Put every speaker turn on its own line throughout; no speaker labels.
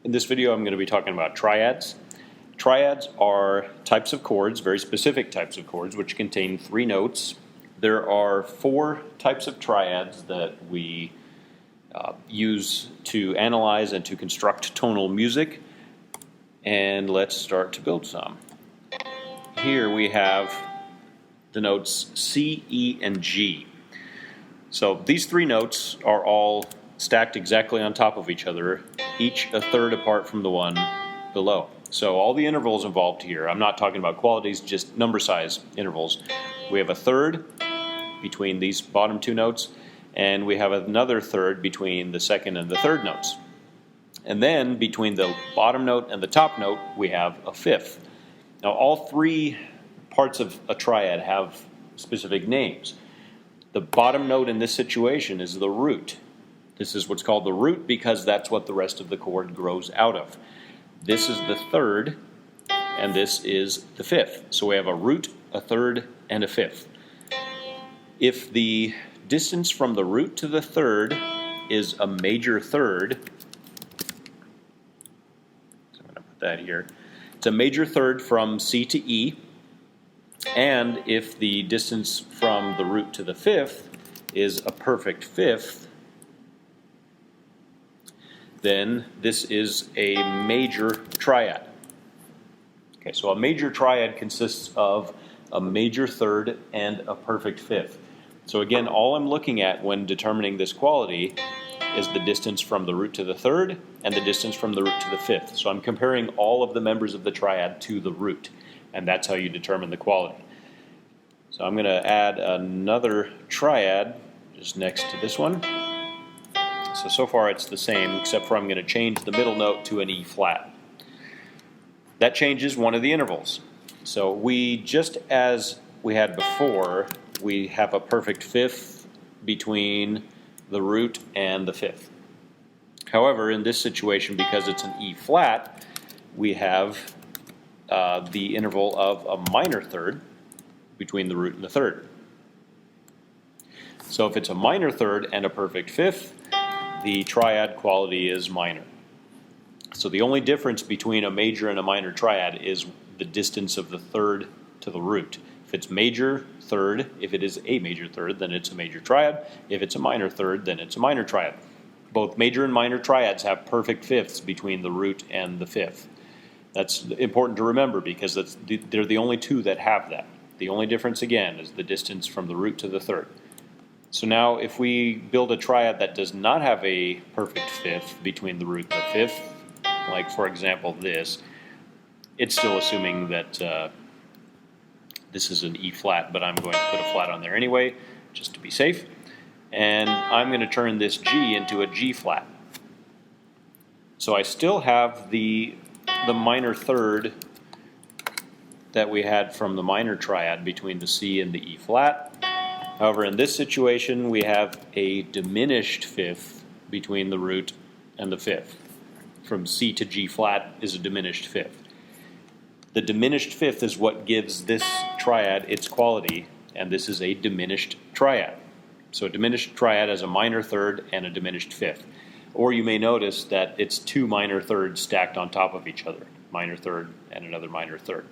In this video, I'm going to be talking about triads. Triads are types of chords, very specific types of chords, which contain 3 notes. There are 4 types of triads that we use to analyze and to construct tonal music. And let's start to build some. Here we have the notes C, E, and G. So these 3 notes are all stacked exactly on top of each other, each a third apart from the one below. So all the intervals involved here, I'm not talking about qualities, just number size intervals. We have a third between these bottom 2 notes, and we have another third between the second and the third notes. And then between the bottom note and the top note, we have a fifth. Now all 3 parts of a triad have specific names. The bottom note in this situation is the root. This is what's called the root because that's what the rest of the chord grows out of. This is the third, and this is the fifth. So we have a root, a third, and a fifth. If the distance from the root to the third is a major third, so I'm going to put that here. It's a major third from C to E, and if the distance from the root to the fifth is a perfect fifth, then this is a major triad. Okay, so a major triad consists of a major third and a perfect fifth. So again, all I'm looking at when determining this quality is the distance from the root to the third and the distance from the root to the fifth. So I'm comparing all of the members of the triad to the root, and that's how you determine the quality. So I'm going to add another triad just next to this one. So far it's the same, except for I'm going to change the middle note to an E flat. That changes one of the intervals. So we, just as we had before, we have a perfect fifth between the root and the fifth. However, in this situation, because it's an E flat, we have the interval of a minor third between the root and the third. So if it's a minor third and a perfect fifth, the triad quality is minor. So the only difference between a major and a minor triad is the distance of the third to the root. If it's major third, if it is a major third, then it's a major triad. If it's a minor third, then it's a minor triad. Both major and minor triads have perfect fifths between the root and the fifth. That's important to remember because they're the only 2 that have that. The only difference, again, is the distance from the root to the third. So now if we build a triad that does not have a perfect fifth between the root and the fifth, like for example this, it's still assuming that this is an E flat, but I'm going to put a flat on there anyway, just to be safe. And I'm going to turn this G into a G flat. So I still have the minor third that we had from the minor triad between the C and the E flat. However, in this situation, we have a diminished fifth between the root and the fifth. From C to G flat is a diminished fifth. The diminished fifth is what gives this triad its quality, and this is a diminished triad. So a diminished triad has a minor third and a diminished fifth. Or you may notice that it's 2 minor thirds stacked on top of each other. Minor third and another minor third.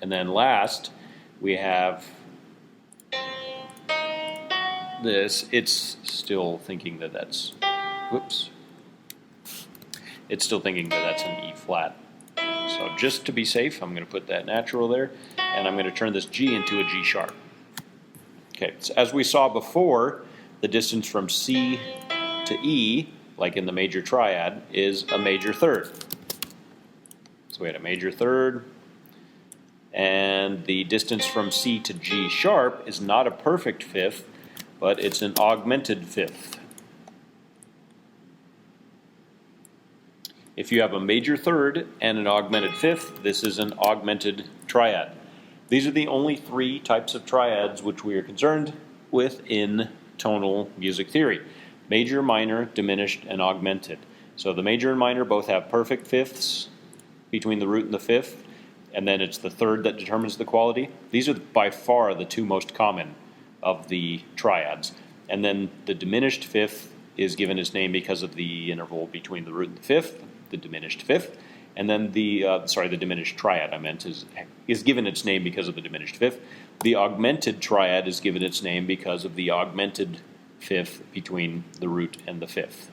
And then last, we have this. It's still thinking that that's, whoops. It's still thinking that that's an E flat. So just to be safe, I'm going to put that natural there, and I'm going to turn this G into a G sharp. Okay, so as we saw before, the distance from C to E, like in the major triad, is a major third. So we had a major third, and the distance from C to G sharp is not a perfect fifth, but it's an augmented fifth. If you have a major third and an augmented fifth, this is an augmented triad. These are the only 3 types of triads which we are concerned with in tonal music theory: major, minor, diminished, and augmented. So the major and minor both have perfect fifths between the root and the fifth, and then it's the third that determines the quality. These are by far the 2 most common of the triads. And then the diminished fifth is given its name because of the interval between the root and the fifth, the diminished fifth. And then the diminished triad, I meant, is given its name because of the diminished fifth. The augmented triad is given its name because of the augmented fifth between the root and the fifth.